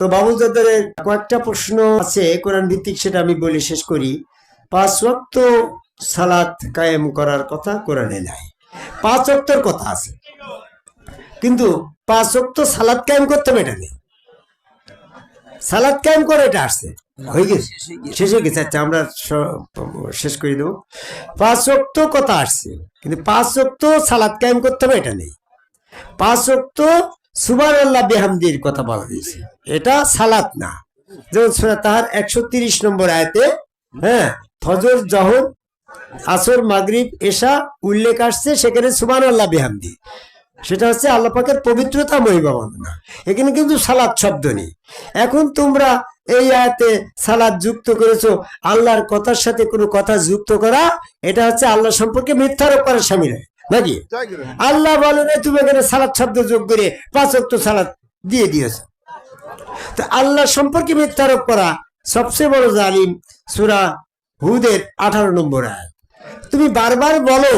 তো বাবুল জর্দারের কয়েকটা প্রশ্ন আছে কোরআন ভিত্তিক, সেটা আমি বলে শেষ করি। 5 ওয়াক্ত সালাত কায়েম করার কথা কোরআনে নাই। 5 ওয়াক্তর কথা আছে, কিন্তু 5 ওয়াক্ত সালাত কায়েম করতে হবে এটা নেই। সালাত কায়েম করে এটা আসছে, হয়ে গেছে, শেষ হয়ে গেছে। আচ্ছা, আমরা শেষ করে দেবো। 5 ওয়াক্ত কথা আসছে, কিন্তু 5 ওয়াক্ত সালাত কায়েম করতে হবে এটা নেই। 5 ওয়াক্ত সুবহানাল্লাহ বিহামদির কথা বলা হয়েছে, এটা সালাত না। যেমন সূরা তাহার 130 নম্বর আয়াতে ফজর, জহর, আসর, মাগরিব, এশা উল্লেখ আসছে, সেখানে সুবহানাল্লাহ বিহামদি, সেটা হচ্ছে আল্লাহ পাকের পবিত্রতা মহিমা বর্ণনা। এখানে কিন্তু সালাত শব্দ নেই। এখন তোমরা এই আয়াতে সালাত যুক্ত করেছো, আল্লাহর কথার সাথে কোনো কথা যুক্ত করা, এটা হচ্ছে আল্লাহ সম্পর্কে মিথ্যারোপ করার শামিল হয় নাকি? আল্লাহ বলেন তুমি এখানে সালাত শব্দ যোগ করে 5 ওয়াক্ত সালাত দিয়ে দিয়েছো, তো আল্লাহ সম্পর্কে মিথ্যারোপ করা সবচেয়ে বড় জালিম। সূরা হুদের 18 নম্বর আয়াত। তুমি বারবার বলো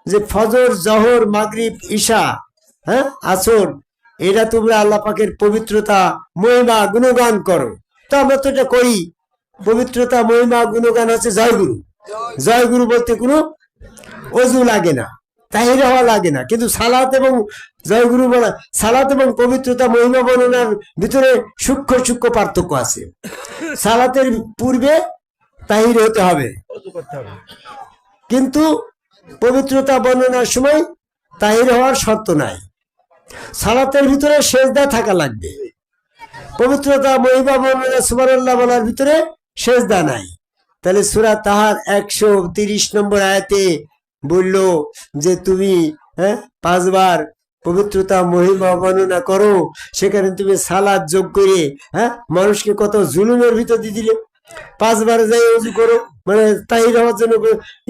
যে ফজর, জহর, মাগরিব, ঈশা, আসর, এটা তোমরা আল্লাহ পাকের পবিত্রতা মহিমা গুণগান করো। তো আমরা তো এটা করি। পবিত্রতা মহিমা গুণগান হচ্ছে জয়গুরু। জয়গুরু বলতে কোনো অজু লাগে না, তাহির হওয়া লাগে না, কিন্তু সালাত এবং জয়গুরু বলা, সালাত এবং পবিত্রতা মহিমা বর্ণনার ভিতরে সূক্ষ্ম সূক্ষ্ম পার্থক্য আছে। সালাতের পূর্বে তাহির হতে হবে, কিন্তু পবিত্রতা বর্ণনার সময় তাহির হওয়ার শর্ত নাই। সালাতের ভিতরে সেজদা থাকা লাগবে, পবিত্রতা মহিমা বর্ণনা সুবহানাল্লাহ বলার ভিতরে সেজদা নাই। তাহলে সূরা তাহার 130 নম্বর আয়াতে বলল যে তুমি 5 বার পবিত্রতা মহিমা বর্ণনা করো, সেখানে তুমি সালাত যোগ করে মানুষকে কত জুলুমের ভিতর দিয়ে দিলে। 5 বার যাই উযু করো, মানে তাহির হওয়ার জন্য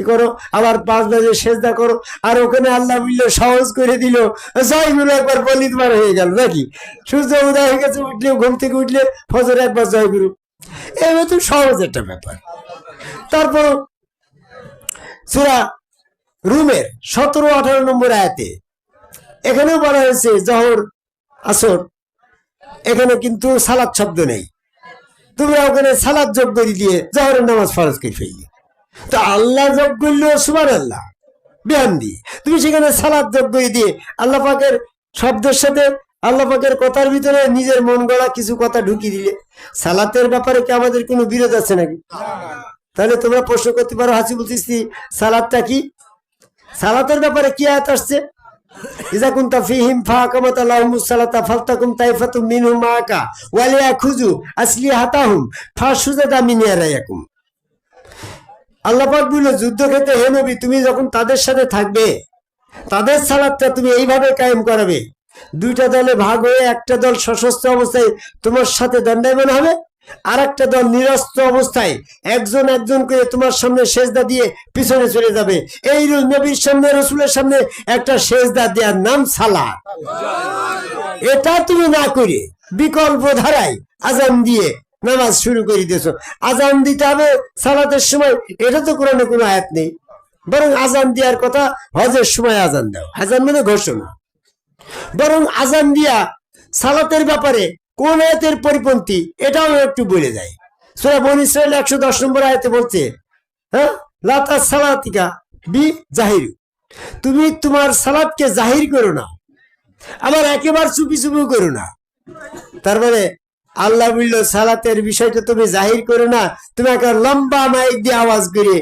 ই করো, আবার 5 বারে সেজদা করো, আর ওখানে আল্লাহ বললো সহজ করে দিল, জয়গুরু একবার বলি তোমার হয়ে গেল নাকি? সূর্য উদয় হয়ে গেছে, উঠলে ঘুম থেকে উঠলে ফজর একবার জয়গুরু, এবার তো সহজ একটা ব্যাপার। তারপর সূরা রুমের 17-18 নম্বর আয়াতে এখানেও বলা হয়েছে জহর, আসর, এখানে কিন্তু সালাত শব্দ নেই। তোমরা ওখানে সালাত যোগ করে দিয়ে জহরের নামাজ ফরজ করে ফেললে, তো আল্লাহ যোগ করলো সুবহানাল্লাহ বিহামদি, তুমি সেখানে সালাত যোগ করে দিয়ে আল্লাহ পাকের শব্দের সাথে আল্লাহ পাকের কথার ভিতরে নিজের মন গড়া কিছু কথা ঢুকিয়ে দিলে। সালাতের ব্যাপারে কি আমাদের কোনো বিরোধ আছে নাকি? তাহলে তোমরা প্রশ্ন করতে পারো, হাসিবুল চিশতি, সালাতটা কি? সালাতের ব্যাপারে কি আয়াত আসছে? ইযা কুনতা ফীহিম ফাআকামাতা লাহুমুস সালাতা ফালতাকুম তাইফাতুম মিনহুম মাআকা ওয়ালিয়াখুযু আসলিহাতাহুম ফাশুজাদা মিন ইয়ারায়াকুম। আল্লাহ পাক বলল, যুদ্ধক্ষেত্রে হে নবী, তুমি যখন তাদের সাথে থাকবে, তাদের সালাতটা তুমি এইভাবে কায়েম করাবে, 2টা দলে ভাগ হয়ে একটা দল সশস্ত্র অবস্থায় তোমার সাথে দণ্ডায়মান হবে, আর একটা দল নিরস্ত্র অবস্থায় একজন একজন করে তোমার সামনে সেজদা দিয়ে পিছনে চলে যাবে। এই নবীর সামনে, রসুলের সামনে একটা সেজদা দেওয়ার নাম সালাত। এটা তুমি না করে বিকল্প ধারায় আজান দিয়ে নামাজ শুরু করে দিয়েছো। আজান দিতে হবে সালাতের সময়, এটা তো কোরআনে কোনো আয়াত নেই। বরং আজান দেওয়ার কথা হজের সময় আজান দাও, আজান মানে ঘোষণা। বরং আজান দিয়া সালাতের ব্যাপারে কোন আয়াতের পরিপন্থী এটাও একটু বলে যায়। সূরা বনী ইসরাঈল 110 নম্বর আয়াতে বলছে, লা তাসালাতিকা বি জাহির, তুমি তোমার সালাতকে জাহির করো না, আবার একেবারে চুপি চুপি করো না। তার মানে আল্লাহ বলল সালাতের বিষয়টা তুমি জাহির করো না, তুমি একটা লম্বা মাইক দিয়ে আওয়াজ করে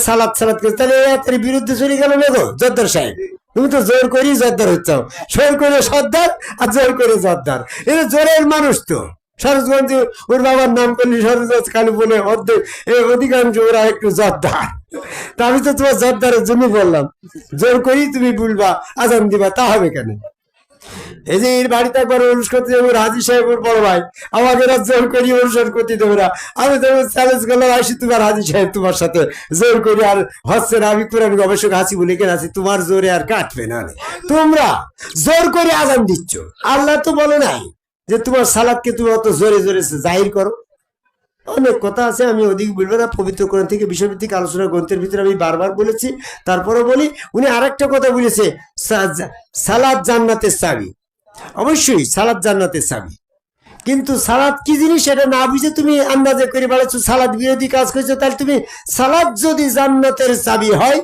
সালাত সালাত করে, তাহলে এই আয়াতের বিরুদ্ধে চলে গেল না গো জর্দার সাহেব? তুমি তো জোর করি জর্দার হচ্ছ, সর করে সর্দার আর জোর করে জর্দার, এটা জোরের মানুষ তো। সরোজগঞ্জ ওর বাবার নাম করলি সরোজগঞ্জ কালু বলে অধিকাংশ ওরা একটু জর্দার। তা আমি তো তোমার জর্দারের জন্য বললাম, জোর করি তুমি বলবা আজান দিবা, তা হবে কেন? এই যে এর বাড়িতে একবার অনুষ্ঠান করতে যাবো, হাজি সাহেব ওর বড় ভাই, আমাকে জোর করি অনুষ্ঠান করতে দেবো না। আমি তো চ্যালেঞ্জ করলাম, আসি তোমার হাজি সাহেব তোমার সাথে জোর করি, আর হচ্ছে না, আমি কোরআন গবেষক হাসি বলে কেন আছি, তোমার জোরে আর কাটবে না। তোমরা জোর করে আজান দিচ্ছ, আল্লাহ তো বলে নাই যে তোমার সালাদকে তুমি অত জোরে জোরে জাহির করো। অনেক কথা আছে, আমি অধিক বলবো না। পবিত্র কোরআন থেকে বিষয়ভিত্তিক আলোচনা গ্রন্থের ভিতরে আমি বারবার বলেছি, তারপরে বলি। উনি আরেকটা কথা বলেছে, সালাত জান্নাতের চাবি। অবশ্যই সালাত জান্নাতের চাবি, কিন্তু সালাদ কি জিনিস এটা না বুঝে তুমি আন্দাজে করে বেড়াচ্ছ, সালাদ বিরোধী কাজ করছো। তাহলে তুমি সালাদ যদি জান্নাতের চাবি হয়,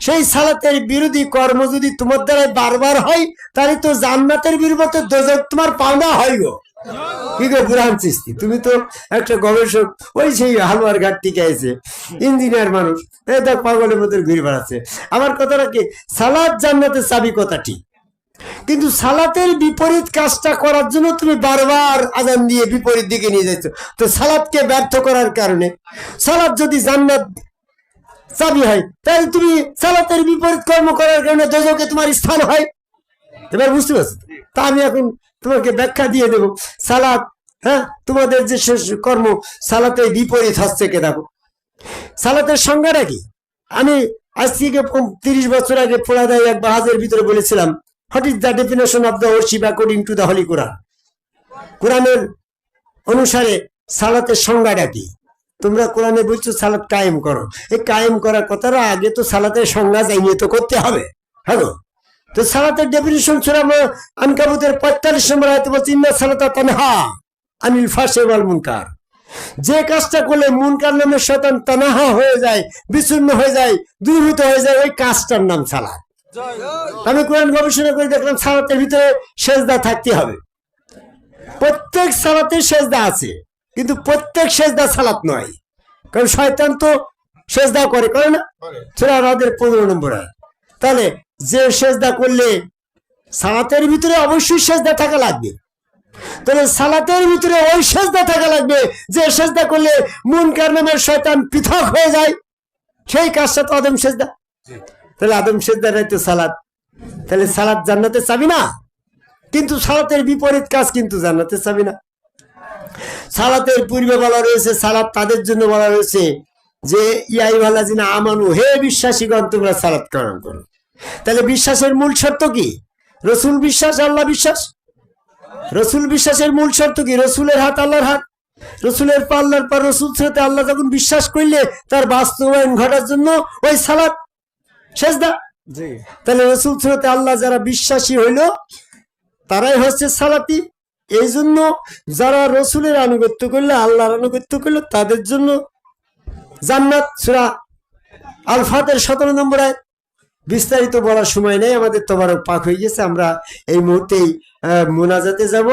সেই সালাতের বিরোধী কর্ম যদি তোমার দ্বারা বারবার হয়, তাহলে তো জান্নাতের বিরুদ্ধে দোজখ তোমার পাওনা হয় গো। কি গো বুরহান চিশতি, তুমি তো একটা গবেষক, ওই সেই হালুয়ার ঘাট টিকে আছে, ইঞ্জিনিয়ার মানুষ, এই দেখ পাগলের মতো ঘুরে বেড়াচ্ছে। আমার কথাটা কি, সালাদ জান্নাতের চাবি কথা ঠিক, কিন্তু সালাতের বিপরীত কাজটা করার জন্য তুমি বারবার আজান দিয়ে বিপরীত দিকে নিয়ে যাচ্ছ। তো সালাদকে ব্যর্থ করার কারণে, সালাদ যদি জান্নাত চাবি হয়, তাহলে তুমি সালাতের বিপরীত কর্ম করার কারণে দোজখে তোমার স্থান হয়। এবার বুঝতে পারছো? তা আমি এখন তোমাকে ব্যাখ্যা দিয়ে দেবো। সালাত, হ্যাঁ, তোমাদের যে শেষ কর্ম সালাতের বিপরীত হচ্ছে, কে দেখো সালাতের সংজ্ঞাটা কি। আমি আজ থেকে 30 বছর আগে ফোড়াদায় এক বাহাজের ভিতরে বলেছিলাম, what is the definition of the worship according to the holy Quran. কোরআনের অনুসারে সালাতের সংজ্ঞাটা কি। তোমরা কোরআনে বলছো সালাত কায়েম করো, এই কায়েম করার কথাটা আগে তো সালাতের সংজ্ঞা জানিয়ে তো করতে হবে। হ্যালো, তো সালাতের ডেফিনিশন সূরা আনকাবুতের 45 নম্বর আয়াতে বলছে, ইন্না সালাতা তানহা আনিল ফাহশাই ওয়াল মুনকার। যে কাজটা করলে মুনকার নামে শয়তান তানাহা হয়ে যায়, বিচ্ছিন্ন হয়ে যায়, দূরীভূত হয়ে যায়, ওই কাজটার নাম সালাত। আমি কোরআন গবেষণা করে দেখলাম সালাতের ভিতরে সেজদা থাকতে হবে। প্রত্যেক সালাতে সেজদা আছে, কিন্তু প্রত্যেক সেজদা সালাত নয়, কারণ শয়তান তো সেজদা করে না। সূরা রাদের 15 নম্বর আয়াত। তাহলে যে সেজদা করলে সালাতের ভিতরে অবশ্যই সেজদা থাকা লাগবে, তাহলে সালাতের ভিতরে ওই সেজদা থাকা লাগবে যে সেজদা করলে মুনকার নামের শয়তান পৃথক হয়ে যায়, সেই কাজটা তো আদম সেজদা। তাহলে আদম সেজদাটাই তো সালাত। তাহলে সালাত জান্নাতের চাবি না, কিন্তু সালাতের বিপরীত কাজ কিন্তু জান্নাতের চাবি না। সালাতের পূর্বে বলা রয়েছে, সালাত তাদের জন্য বলা রয়েছে যে ইয়াইহাল্লাযিনা আমানু, হে বিশ্বাসীগণ তোমরা সালাত পালন করো। তাহলে বিশ্বাসের মূল শর্ত কি? রসুল বিশ্বাস, আল্লাহ বিশ্বাস। রসুল বিশ্বাসের মূল শর্ত কি? রসুলের হাত আল্লাহর হাত, রসুলের পা আল্লাহর পা। রসুল সাথে আল্লাহ যখন বিশ্বাস করলে তার বাস্তবায়ন ঘটার জন্য ওই সালাত সেজদা। তাহলে রসুল সাথে আল্লাহ যারা বিশ্বাসী হইল তারাই হচ্ছে সালাতি। এই জন্য যারা রসুলের আনুগত্য করলে, আল্লাহর আনুগত্য করলো, তাদের জন্য জান্নাত। সূরা আল ফাতির 17 নম্বর আয়াত। বিস্তারিত বলার সময় নেই, আমাদের তবারক পাক হয়ে গেছে। আমরা এই মুহূর্তেই মোনাজাতে যাব।